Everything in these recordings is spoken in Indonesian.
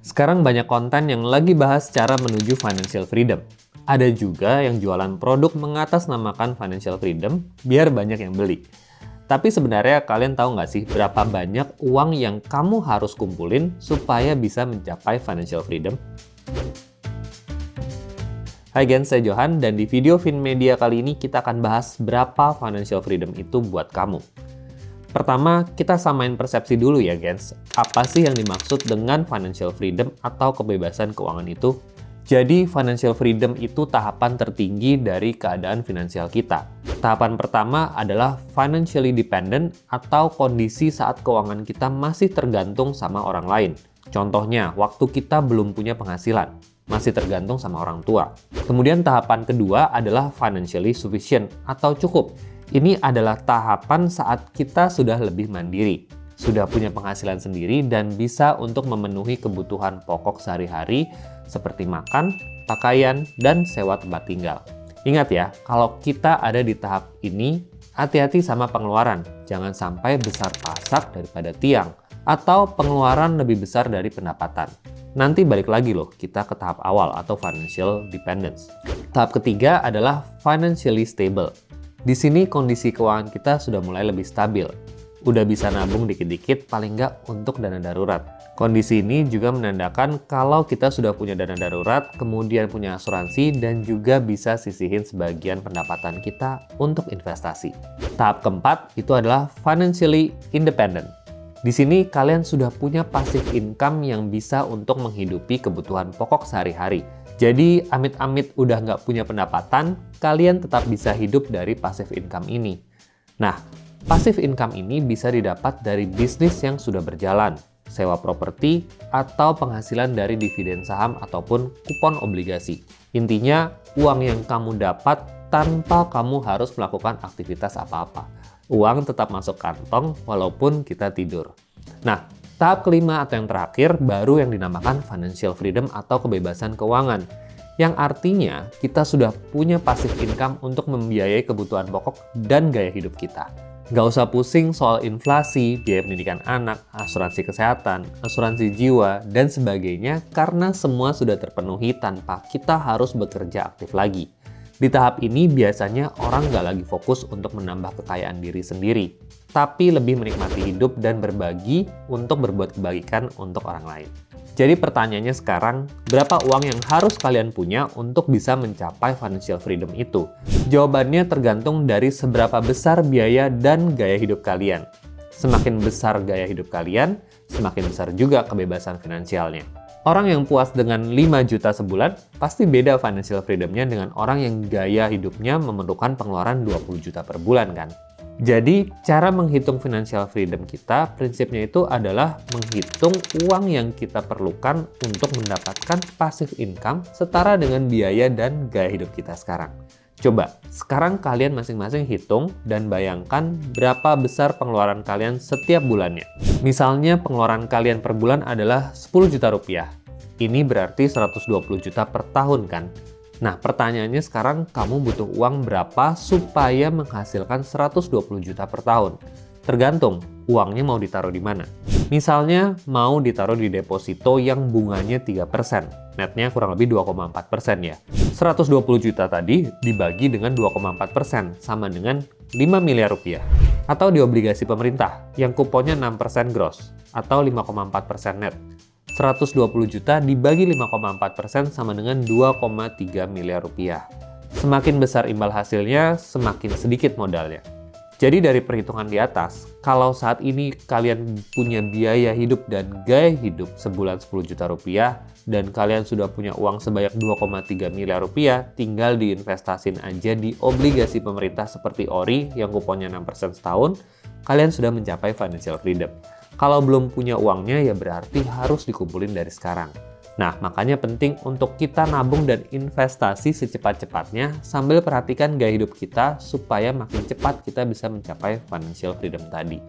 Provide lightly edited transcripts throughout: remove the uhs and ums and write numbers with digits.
Sekarang banyak konten yang lagi bahas cara menuju financial freedom. Ada juga yang jualan produk mengatasnamakan financial freedom biar banyak yang beli. Tapi sebenarnya kalian tahu nggak sih berapa banyak uang yang kamu harus kumpulin supaya bisa mencapai financial freedom? Hai gens, saya Johan dan di video Finmedia kali ini kita akan bahas berapa financial freedom itu buat kamu. Pertama, kita samain persepsi dulu ya gens. Apa sih yang dimaksud dengan financial freedom atau kebebasan keuangan itu? Jadi, financial freedom itu tahapan tertinggi dari keadaan finansial kita. Tahapan pertama adalah financially dependent atau kondisi saat keuangan kita masih tergantung sama orang lain. Contohnya, waktu kita belum punya penghasilan, masih tergantung sama orang tua. Kemudian tahapan kedua adalah financially sufficient atau cukup. Ini adalah tahapan saat kita sudah lebih mandiri, sudah punya penghasilan sendiri dan bisa untuk memenuhi kebutuhan pokok sehari-hari seperti makan, pakaian, dan sewa tempat tinggal. Ingat ya, kalau kita ada di tahap ini, hati-hati sama pengeluaran. Jangan sampai besar pasak daripada tiang, atau pengeluaran lebih besar dari pendapatan. Nanti balik lagi loh, kita ke tahap awal atau financial dependence. Tahap ketiga adalah financially stable. Di sini kondisi keuangan kita sudah mulai lebih stabil. Udah bisa nabung dikit-dikit paling nggak untuk dana darurat. Kondisi ini juga menandakan kalau kita sudah punya dana darurat, kemudian punya asuransi, dan juga bisa sisihin sebagian pendapatan kita untuk investasi. Tahap keempat itu adalah financially independent. Di sini kalian sudah punya passive income yang bisa untuk menghidupi kebutuhan pokok sehari-hari. Jadi amit-amit udah nggak punya pendapatan, kalian tetap bisa hidup dari passive income ini. Nah, passive income ini bisa didapat dari bisnis yang sudah berjalan, sewa properti, atau penghasilan dari dividen saham ataupun kupon obligasi. Intinya, uang yang kamu dapat tanpa kamu harus melakukan aktivitas apa-apa. Uang tetap masuk kantong walaupun kita tidur. Nah, tahap kelima atau yang terakhir baru yang dinamakan financial freedom atau kebebasan keuangan. Yang artinya kita sudah punya passive income untuk membiayai kebutuhan pokok dan gaya hidup kita. Nggak usah pusing soal inflasi, biaya pendidikan anak, asuransi kesehatan, asuransi jiwa, dan sebagainya karena semua sudah terpenuhi tanpa kita harus bekerja aktif lagi. Di tahap ini biasanya orang nggak lagi fokus untuk menambah kekayaan diri sendiri, tapi lebih menikmati hidup dan berbagi untuk berbuat kebaikan untuk orang lain. Jadi pertanyaannya sekarang, berapa uang yang harus kalian punya untuk bisa mencapai financial freedom itu? Jawabannya tergantung dari seberapa besar biaya dan gaya hidup kalian. Semakin besar gaya hidup kalian, semakin besar juga kebebasan finansialnya. Orang yang puas dengan 5 juta sebulan, pasti beda financial freedom-nya dengan orang yang gaya hidupnya memerlukan pengeluaran 20 juta per bulan kan. Jadi, cara menghitung financial freedom kita, prinsipnya itu adalah menghitung uang yang kita perlukan untuk mendapatkan passive income setara dengan biaya dan gaya hidup kita sekarang. Coba, sekarang kalian masing-masing hitung dan bayangkan berapa besar pengeluaran kalian setiap bulannya. Misalnya pengeluaran kalian per bulan adalah 10 juta rupiah. Ini berarti 120 juta per tahun kan? Nah, pertanyaannya sekarang kamu butuh uang berapa supaya menghasilkan 120 juta per tahun? Tergantung uangnya mau ditaruh di mana. Misalnya mau ditaruh di deposito yang bunganya 3%, netnya kurang lebih 2,4% ya. 120 juta tadi dibagi dengan 2,4% sama dengan 5 miliar rupiah. Atau di obligasi pemerintah yang kuponnya 6% gross atau 5,4% net. 120 juta dibagi 5,4% sama dengan 2,3 miliar rupiah. Semakin besar imbal hasilnya, semakin sedikit modalnya. Jadi dari perhitungan di atas, kalau saat ini kalian punya biaya hidup dan gaya hidup sebulan 10 juta rupiah, dan kalian sudah punya uang sebanyak 2,3 miliar rupiah, tinggal diinvestasin aja di obligasi pemerintah seperti ORI yang kuponnya 6% setahun, kalian sudah mencapai financial freedom. Kalau belum punya uangnya ya berarti harus dikumpulin dari sekarang. Nah, makanya penting untuk kita nabung dan investasi secepat-cepatnya sambil perhatikan gaya hidup kita supaya makin cepat kita bisa mencapai financial freedom tadi.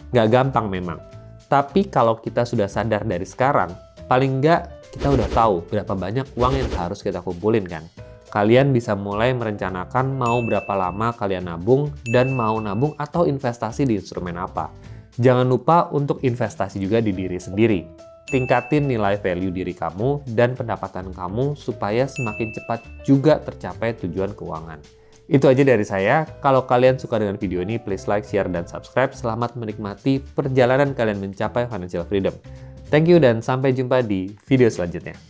Nggak gampang memang, tapi kalau kita sudah sadar dari sekarang, paling nggak kita udah tahu berapa banyak uang yang harus kita kumpulin kan. Kalian bisa mulai merencanakan mau berapa lama kalian nabung dan mau nabung atau investasi di instrumen apa. Jangan lupa untuk investasi juga di diri sendiri. tingkatin nilai value diri kamu dan pendapatan kamu supaya semakin cepat juga tercapai tujuan keuangan. Itu aja dari saya. Kalau kalian suka dengan video ini, please like, share, dan subscribe. Selamat menikmati perjalanan kalian mencapai financial freedom. Thank you dan sampai jumpa di video selanjutnya.